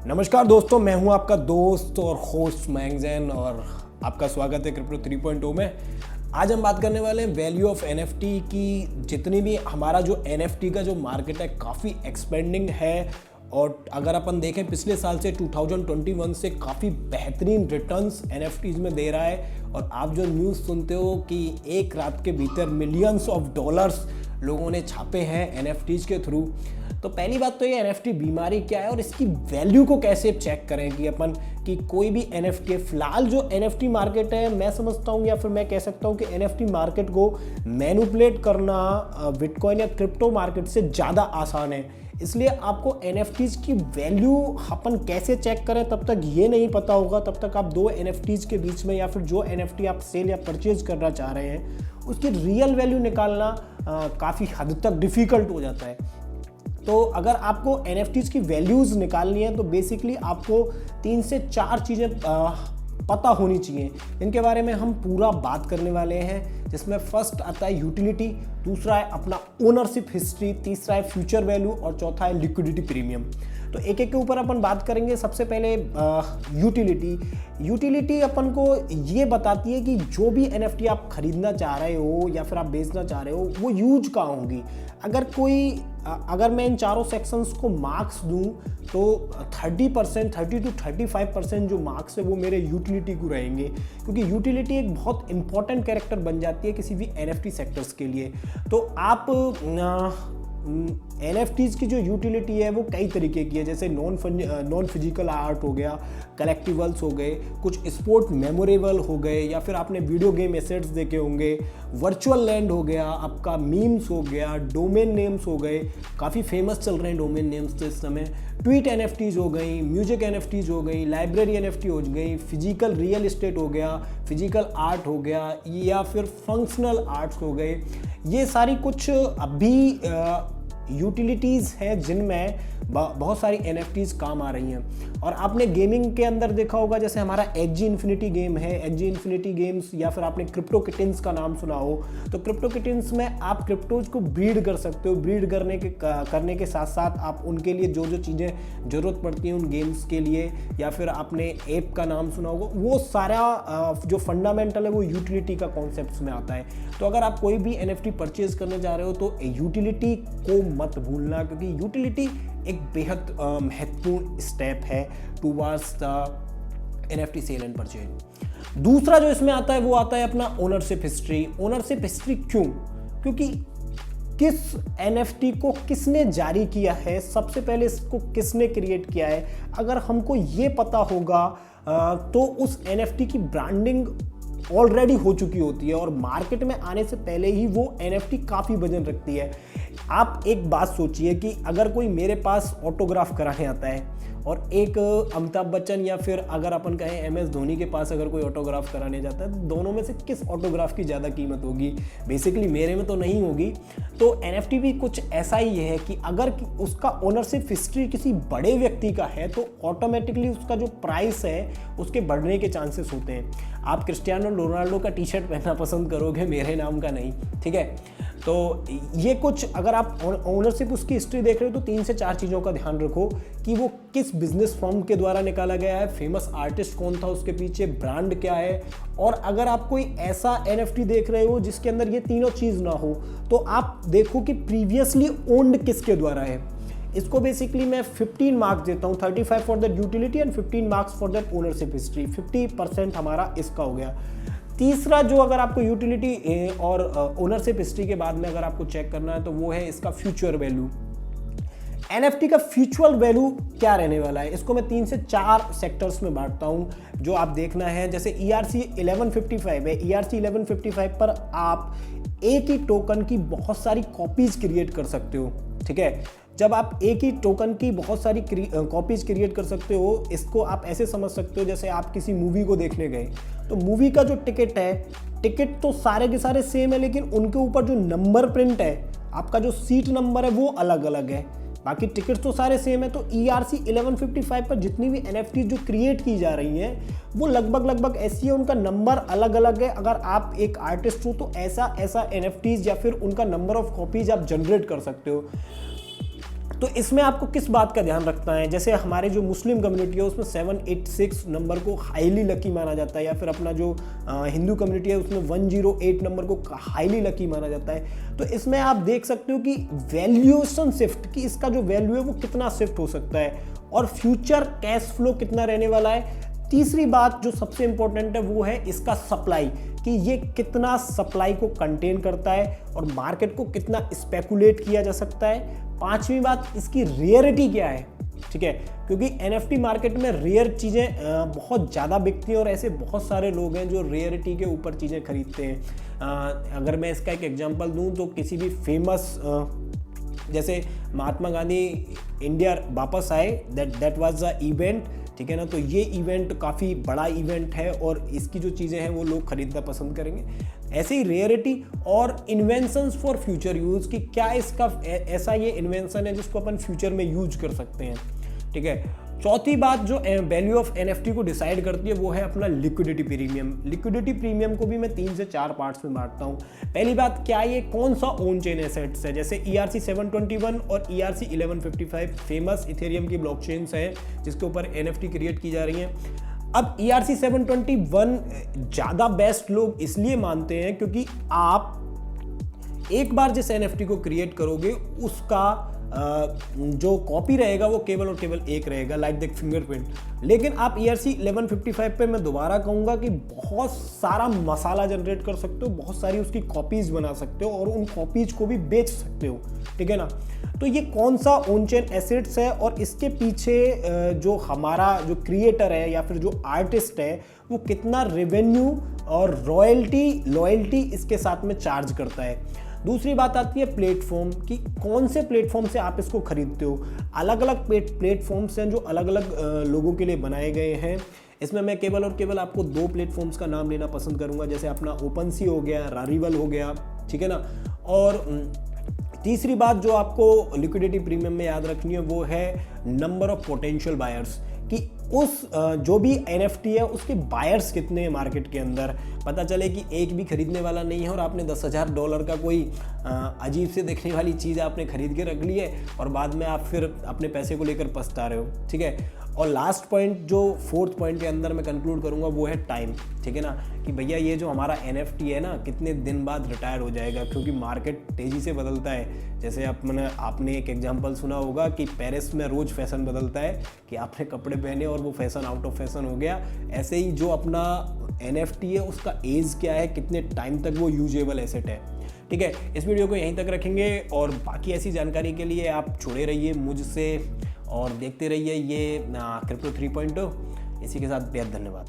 नमस्कार दोस्तों, मैं हूं आपका दोस्त और होस्ट मयंक जैन और आपका स्वागत है क्रिप्टो 3.0 में। आज हम बात करने वाले हैं वैल्यू ऑफ एनएफटी की। जितनी भी हमारा जो एनएफटी का जो मार्केट है काफ़ी एक्सपेंडिंग है और अगर अपन देखें पिछले साल से 2021 से काफ़ी बेहतरीन रिटर्न्स एनएफटीज में दे रहा है। और आप जो न्यूज़ सुनते हो कि एक रात के भीतर मिलियंस ऑफ डॉलर्स लोगों ने छापे हैं एनएफटीज के थ्रू। तो पहली बात तो ये एनएफटी बीमारी क्या है और इसकी वैल्यू को कैसे चेक करें कि अपन कि कोई भी एनएफटी, फिलहाल जो एनएफटी मार्केट है मैं समझता हूँ या फिर मैं कह सकता हूँ कि एनएफटी मार्केट को मैनिपुलेट करना बिटकॉइन या क्रिप्टो मार्केट से ज़्यादा आसान है। इसलिए आपको एनएफटीज की वैल्यू अपन कैसे चेक करें तब तक ये नहीं पता होगा, तब तक आप दो एनएफटीज के बीच में या फिर जो एनएफटी आप सेल या परचेज करना चाह रहे हैं उसकी रियल वैल्यू निकालना काफ़ी हद तक डिफ़िकल्ट हो जाता है। तो अगर आपको एनएफटीज की वैल्यूज़ निकालनी है तो बेसिकली आपको 3 से 4 चीज़ें पता होनी चाहिए। इनके बारे में हम पूरा बात करने वाले हैं, जिसमें फर्स्ट आता है यूटिलिटी, दूसरा है अपना ओनरशिप हिस्ट्री, तीसरा है फ्यूचर वैल्यू और चौथा है लिक्विडिटी प्रीमियम। तो एक एक के ऊपर अपन बात करेंगे। सबसे पहले यूटिलिटी अपन को ये बताती है कि जो भी एनएफटी आप खरीदना चाह रहे हो या फिर आप बेचना चाह रहे हो वो यूज कहाँ होंगी। अगर मैं इन चारों सेक्शंस को मार्क्स दूं तो 30 to 35% जो मार्क्स है वो मेरे यूटिलिटी को रहेंगे, क्योंकि यूटिलिटी एक बहुत इंपॉर्टेंट कैरेक्टर बन जाती है किसी भी एनएफटी सेक्टर्स के लिए। तो आप एनएफटीज की जो यूटिलिटी है वो कई तरीके की है, जैसे नॉन फिजिकल आर्ट हो गया, कलेक्टिवल्स हो गए, कुछ स्पोर्ट मेमोरेबल हो गए, या फिर आपने वीडियो गेम एसेट्स देखे होंगे, वर्चुअल लैंड हो गया, आपका मीम्स हो गया, डोमेन नेम्स हो गए, काफ़ी फेमस चल रहे हैं डोमेन नेम्स तो इस समय, ट्वीट एनएफटीज हो गई, म्यूजिक एनएफटीज हो गई, लाइब्रेरी एनएफटी हो गई, फिजिकल रियल एस्टेट हो गया, फिजिकल आर्ट हो गया, या फिर फंक्शनल आर्ट्स हो गए। ये सारी कुछ अभी यूटिलिटीज़ हैं जिनमें बहुत सारी एनएफटीज काम आ रही हैं। और आपने गेमिंग के अंदर देखा होगा, जैसे हमारा एक्जी इन्फिनिटी गेम है, एक्जी इन्फिनिटी गेम्स, या फिर आपने क्रिप्टो किटन्स का नाम सुना हो, तो क्रिप्टो किटन्स में आप क्रिप्टोज को ब्रीड कर सकते हो। ब्रीड करने के साथ साथ आप उनके लिए जो जो चीज़ें ज़रूरत पड़ती हैं उन गेम्स के लिए, या फिर आपने ऐप का नाम सुना होगा, वो सारा जो फंडामेंटल है वो यूटिलिटी का कॉन्सेप्ट में आता है। तो अगर आप कोई भी एनएफटी परचेज करने जा रहे हो तो यूटिलिटी को मत भूलना, क्योंकि यूटिलिटी एक बेहद महत्वपूर्ण स्टेप है towards the NFT sale and purchase. दूसरा जो इसमें आता है वो आता है अपना ओनरशिप हिस्ट्री। ओनरशिप हिस्ट्री क्यों? क्योंकि किस एनएफटी को किसने जारी किया है, सबसे पहले इसको किसने क्रिएट किया है, अगर हमको ये पता होगा तो उस एनएफटी की ब्रांडिंग ऑलरेडी हो चुकी होती है और मार्केट में आने से पहले ही वो एनएफटी काफ़ी वजन रखती है। आप एक बात सोचिए कि अगर कोई मेरे पास ऑटोग्राफ कराने आता है और एक अमिताभ बच्चन या फिर अगर अपन कहें एमएस धोनी के पास अगर कोई ऑटोग्राफ कराने जाता है, तो दोनों में से किस ऑटोग्राफ की ज़्यादा कीमत होगी? बेसिकली मेरे में तो नहीं होगी। तो एनएफटी भी कुछ ऐसा ही है कि अगर उसका ओनरशिप हिस्ट्री किसी बड़े व्यक्ति का है तो ऑटोमेटिकली उसका जो प्राइस है उसके बढ़ने के चांसेस होते हैं। आप क्रिस्टियानो रोनाल्डो का टी शर्ट पहनना पसंद करोगे, मेरे नाम का नहीं, ठीक है। तो ये कुछ अगर आप ओनरशिप उसकी हिस्ट्री देख रहे हो तो 3 से 4 चीज़ों का ध्यान रखो कि वो किस बिजनेस फर्म के द्वारा निकाला गया है, फेमस आर्टिस्ट कौन था उसके पीछे, ब्रांड क्या है। और अगर आप कोई ऐसा एनएफटी देख रहे हो जिसके अंदर ये तीनों चीज़ ना हो तो आप देखो कि प्रीवियसली ओन्ड किसके द्वारा है। इसको बेसिकली मैं 15 मार्क्स देता हूँ, 35 for that utility and 15 marks for that ownership history. 50% हमारा इसका हो गया। तीसरा जो अगर आपको यूटिलिटी और ओनरशिप हिस्ट्री के बाद में अगर आपको चेक करना है तो वो है इसका फ्यूचर वैल्यू। एनएफटी का फ्यूचर वैल्यू क्या रहने वाला है, इसको मैं 3 से 4 सेक्टर्स में बांटता हूं जो आप देखना है। जैसे ERC 1155 है, ERC 1155 पर आप एक ही टोकन की बहुत सारी कॉपीज क्रिएट कर सकते हो, ठीक है। जब आप एक ही टोकन की बहुत सारी कॉपीज क्रिएट कर सकते हो, इसको आप ऐसे समझ सकते हो जैसे आप किसी मूवी को देखने गए तो मूवी का जो टिकट है, टिकट तो सारे के सारे सेम है, लेकिन उनके ऊपर जो नंबर प्रिंट है, आपका जो सीट नंबर है वो अलग अलग है, बाकी टिकट तो सारे सेम है। तो ERC 1155 पर जितनी भी एनएफटी जो क्रिएट की जा रही हैं वो लगभग ऐसी है, उनका नंबर अलग अलग है। अगर आप एक आर्टिस्ट हो तो ऐसा एनएफटीज या फिर उनका नंबर ऑफ कॉपीज आप जनरेट कर सकते हो। तो इसमें आपको किस बात का ध्यान रखना है, जैसे हमारे जो मुस्लिम कम्युनिटी है उसमें 786 नंबर को हाईली लकी माना जाता है, या फिर अपना जो हिंदू कम्युनिटी है उसमें 108 नंबर को हाईली लकी माना जाता है। तो इसमें आप देख सकते हो कि वैल्यूएशन शिफ्ट, कि इसका जो वैल्यू है वो कितना शिफ्ट हो सकता है, और फ्यूचर कैश फ्लो कितना रहने वाला है। तीसरी बात जो सबसे इंपॉर्टेंट है वो है इसका सप्लाई, कि ये कितना सप्लाई को कंटेन करता है और मार्केट को कितना स्पेकुलेट किया जा सकता है। पांचवी बात, इसकी रेयरिटी क्या है, ठीक है, क्योंकि एनएफटी मार्केट में रेयर चीज़ें बहुत ज़्यादा बिकती हैं और ऐसे बहुत सारे लोग हैं जो रेयरिटी के ऊपर चीज़ें खरीदते हैं। अगर मैं इसका एक एग्जांपल दूं तो किसी भी फेमस जैसे महात्मा गांधी इंडिया वापस आए, दैट वाज द इवेंट, ठीक है ना। तो ये इवेंट काफ़ी बड़ा इवेंट है और इसकी जो चीज़ें हैं वो लोग खरीदना पसंद करेंगे। ऐसे ही रेयरिटी और इन्वेंशंस फॉर फ्यूचर यूज़, कि क्या इसका ऐसा ये इन्वेंशन है जिसको अपन फ्यूचर में यूज कर सकते हैं, ठीक है। चौथी बात जो वैल्यू ऑफ एनएफटी को डिसाइड करती है वो है अपना लिक्विडिटी प्रीमियम। लिक्विडिटी प्रीमियम को भी मैं 3 से 4 पार्ट्स में बांटता हूँ। पहली बात, क्या ये कौन सा ऑन चेन एसेट्स है, जैसे ERC 721 और ERC 1155 फेमस इथेरियम की ब्लॉकचेन्स हैं जिसके ऊपर एनएफटी क्रिएट की जा रही हैं। अब ERC 721 ज़्यादा बेस्ट लोग इसलिए मानते हैं क्योंकि आप एक बार जिस एनएफटी को क्रिएट करोगे उसका जो कॉपी रहेगा वो केवल और केवल एक रहेगा, लाइक द फिंगरप्रिंट। लेकिन आप ERC 1155 पे मैं दोबारा कहूँगा कि बहुत सारा मसाला जनरेट कर सकते हो, बहुत सारी उसकी कॉपीज बना सकते हो और उन कॉपीज को भी बेच सकते हो, ठीक है ना। तो ये कौन सा ऑन चेन एसेट्स है और इसके पीछे जो हमारा जो क्रिएटर है या फिर जो आर्टिस्ट है वो कितना रेवेन्यू और लॉयल्टी इसके साथ में चार्ज करता है। दूसरी बात आती है प्लेटफॉर्म, कि कौन से प्लेटफॉर्म से आप इसको खरीदते हो। अलग अलग प्लेटफॉर्म्स हैं जो अलग अलग लोगों के लिए बनाए गए हैं। इसमें मैं केवल और केवल आपको 2 प्लेटफॉर्म्स का नाम लेना पसंद करूंगा, जैसे अपना ओपनसी हो गया, रारिवल हो गया, ठीक है ना। और तीसरी बात जो आपको लिक्विडिटी प्रीमियम में याद रखनी है वो है नंबर ऑफ पोटेंशियल बायर्स, कि उस जो भी एनएफटी है उसके बायर्स कितने हैं मार्केट के अंदर। पता चले कि एक भी खरीदने वाला नहीं है और आपने $10,000 का कोई अजीब से देखने वाली चीज़ आपने खरीद के रख ली है और बाद में आप फिर अपने पैसे को लेकर पछता रहे हो, ठीक है। और लास्ट पॉइंट जो 4th पॉइंट के अंदर मैं कंक्लूड करूंगा वो है टाइम, ठीक है ना, कि भैया ये जो हमारा एनएफटी है ना कितने दिन बाद रिटायर हो जाएगा, क्योंकि मार्केट तेज़ी से बदलता है। जैसे आपने एक एग्जांपल सुना होगा कि पेरिस में रोज़ फैशन बदलता है, कि आपने कपड़े पहने और वो फैशन आउट ऑफ फैशन हो गया। ऐसे ही जो अपना एनएफटी है उसका एज क्या है, कितने टाइम तक वो यूजेबल एसेट है, ठीक है। इस वीडियो को यहीं तक रखेंगे और बाकी ऐसी जानकारी के लिए आप जुड़े रहिए मुझसे और देखते रहिए ये क्रिप्टो 3.0। इसी के साथ बेहद धन्यवाद।